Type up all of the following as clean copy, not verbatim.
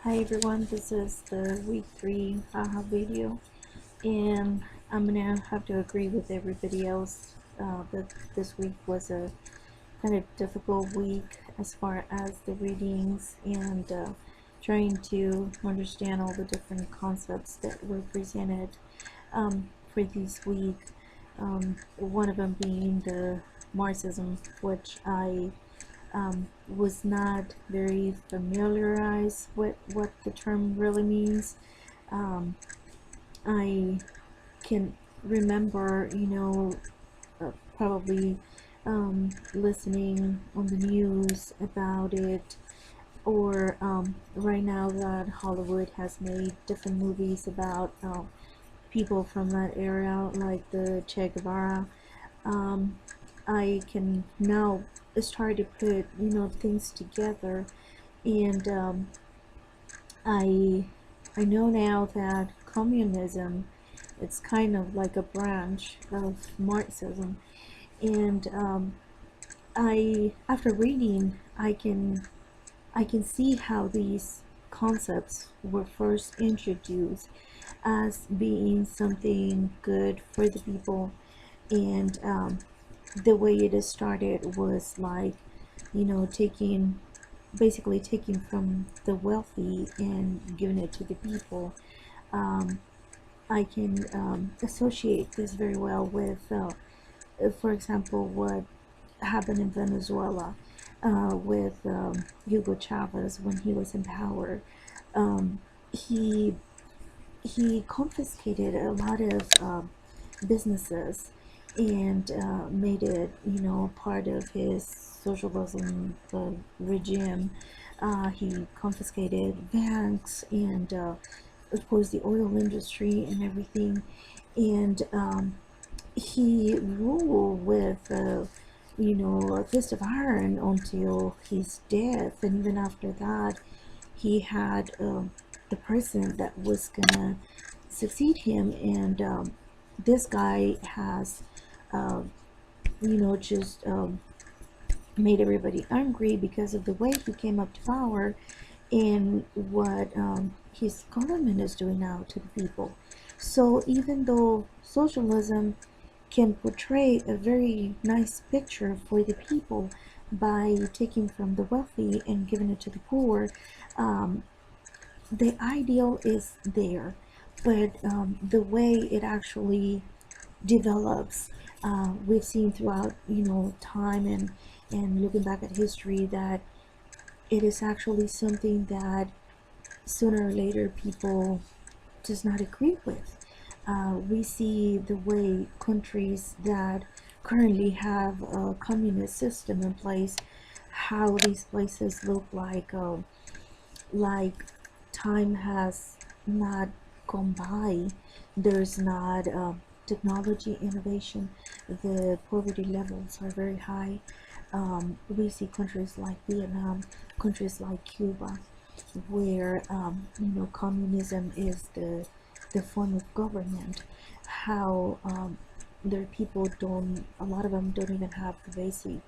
Hi everyone, this is the week 3 haha video, and I'm gonna have to agree with everybody else that this week was a kind of difficult week as far as the readings and trying to understand all the different concepts that were presented for this week. One of them being the Marxism, which I was not very familiarized with what the term really means. Um, I can remember, probably listening on the news about it, or right now that Hollywood has made different movies about people from that area, like the Che Guevara. um, I can now start to put things together, and I I know now that communism, it's kind of like a branch of Marxism, and I after reading I can see how these concepts were first introduced as being something good for the people, and the way it is started was like, taking basically taking from the wealthy and giving it to the people. um, I can associate this very well with for example, what happened in Venezuela with Hugo Chavez when he was in power. Um, he he confiscated a lot of businesses and made it, part of his socialism regime. He confiscated banks and, of course, the oil industry and everything. And he ruled with, a fist of iron until his death. And even after that, he had the person that was gonna succeed him, and this guy has, uh, just made everybody angry because of the way he came up to power and what his government is doing now to the people. So even though socialism can portray a very nice picture for the people by taking from the wealthy and giving it to the poor, um, the ideal is there, but the way it actually develops, we've seen throughout, time, and looking back at history, that it is actually something that sooner or later people does not agree with. We see the way countries that currently have a communist system in place, how these places look like time has not gone by. There's not technology innovation. The poverty levels are very high. We see countries like Vietnam, countries like Cuba, where communism is the form of government. How their people don't, a lot of them don't even have the basic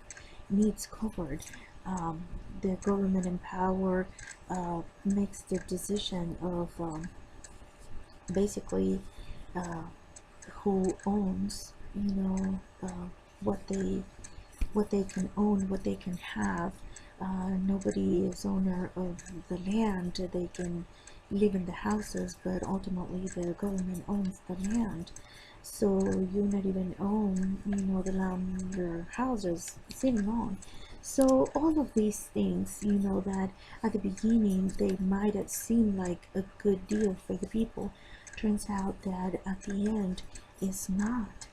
needs covered. Um, the government in power makes the decision of basically uh, who owns, what they can own, what they can have. Nobody is owner of the land. They can live in the houses, but ultimately the government owns the land. So you not even own, the land your house is sitting on. So all of these things, that at the beginning they might have seemed like a good deal for the people, turns out that at the end is not.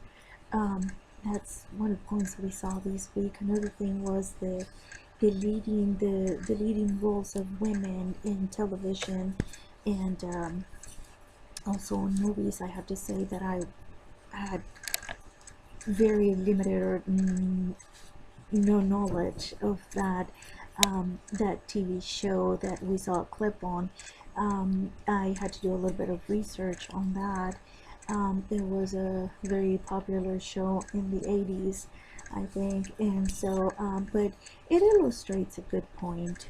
um, that's one of the points we saw this week. Another thing was the leading roles of women in television, and also in movies. I have to say that I had very limited or no knowledge of that TV show that we saw a clip on. I had to do a little bit of research on that. It was a very popular show in the 80s, I think, and so, but it illustrates a good point.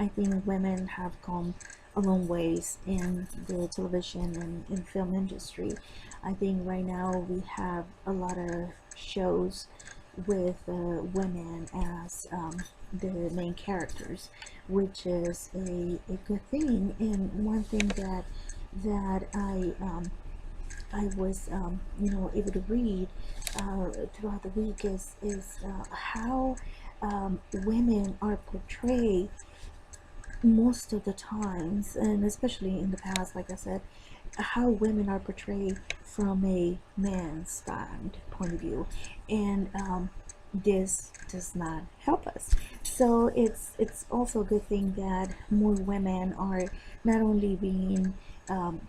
I think women have come a long ways in the television and film industry. I think right now we have a lot of shows with women as the main characters, which is a good thing. And one thing that I was able to read throughout the week is how women are portrayed most of the times, and especially in the past, like I said, how women are portrayed from a man's point of view, and this does not help us. So it's also a good thing that more women are not only being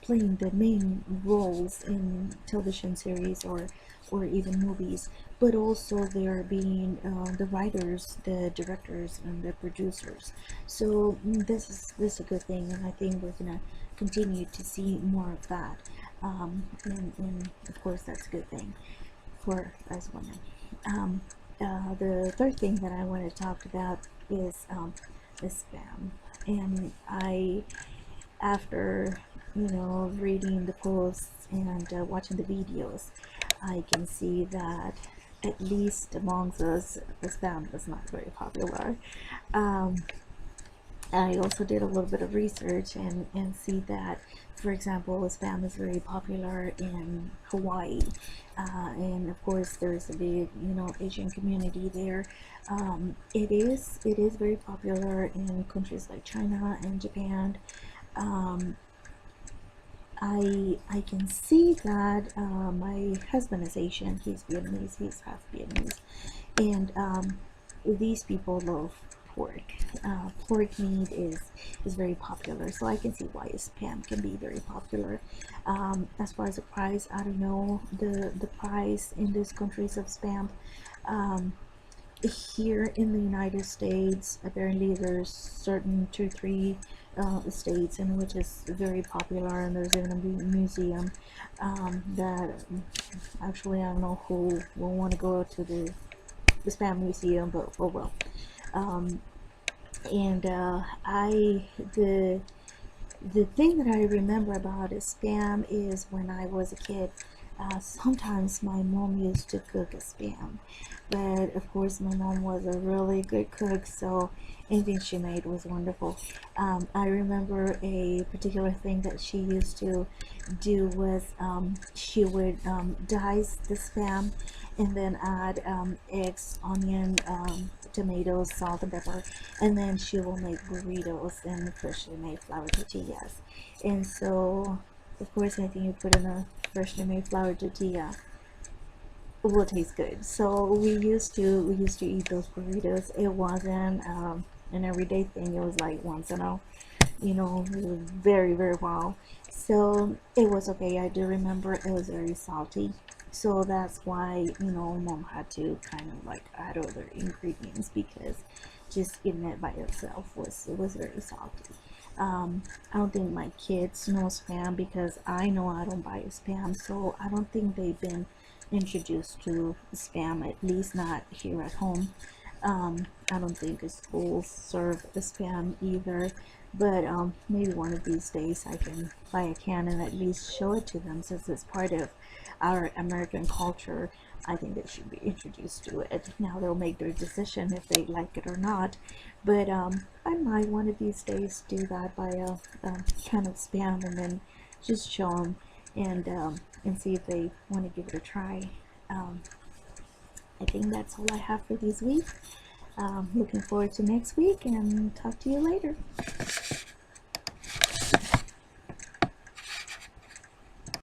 playing the main roles in television series or even movies, but also they're being the writers, the directors, and the producers. So this is a good thing, and I think we're gonna continue to see more of that. And of course, that's a good thing for us women. Um, the third thing that I want to talk about is spam, and after reading the posts and watching the videos, I can see that at least amongst us, the spam is not very popular. Um, I also did a little bit of research and see that, for example, spam is very popular in Hawaii, and of course there's a big Asian community there. It is very popular in countries like China and Japan. Um, I can see that my husband is Asian. He's Vietnamese. He's half Vietnamese, and these people love pork. Pork meat is very popular, so I can see why spam can be very popular. As far as the price, I don't know the price in these countries of spam. Um, Here in the United States, apparently there's certain 2, 3 states in which is very popular, and there's even a museum that actually I don't know who will want to go to the spam museum, but oh well. Um, and I the thing that I remember about spam is when I was a kid, sometimes my mom used to cook a spam, but of course my mom was a really good cook, so anything she made was wonderful. I remember a particular thing that she used to do was she would dice the spam and then add eggs, onion, tomatoes, salt, and pepper, and then she will make burritos and freshly made flour tortillas. And so, of course, anything you put in a freshly made flour tortilla will taste good. So we used to eat those burritos. It wasn't an everyday thing. It was like once in a it was very, very wow. So it was okay. I do remember it was very salty. So that's why, mom had to kind of like add other ingredients because just eating it by itself was very salty. I don't think my kids know spam because I know I don't buy spam, so I don't think they've been introduced to spam, at least not here at home. I don't think schools serve the spam either, but maybe one of these days I can buy a can and at least show it to them since it's part of our American culture. I think they should be introduced to it. Now they'll make their decision if they like it or not, but I might one of these days do that, buy a can of spam and then just show them and see if they want to give it a try. Um, I think that's all I have for this week. Looking forward to next week and talk to you later.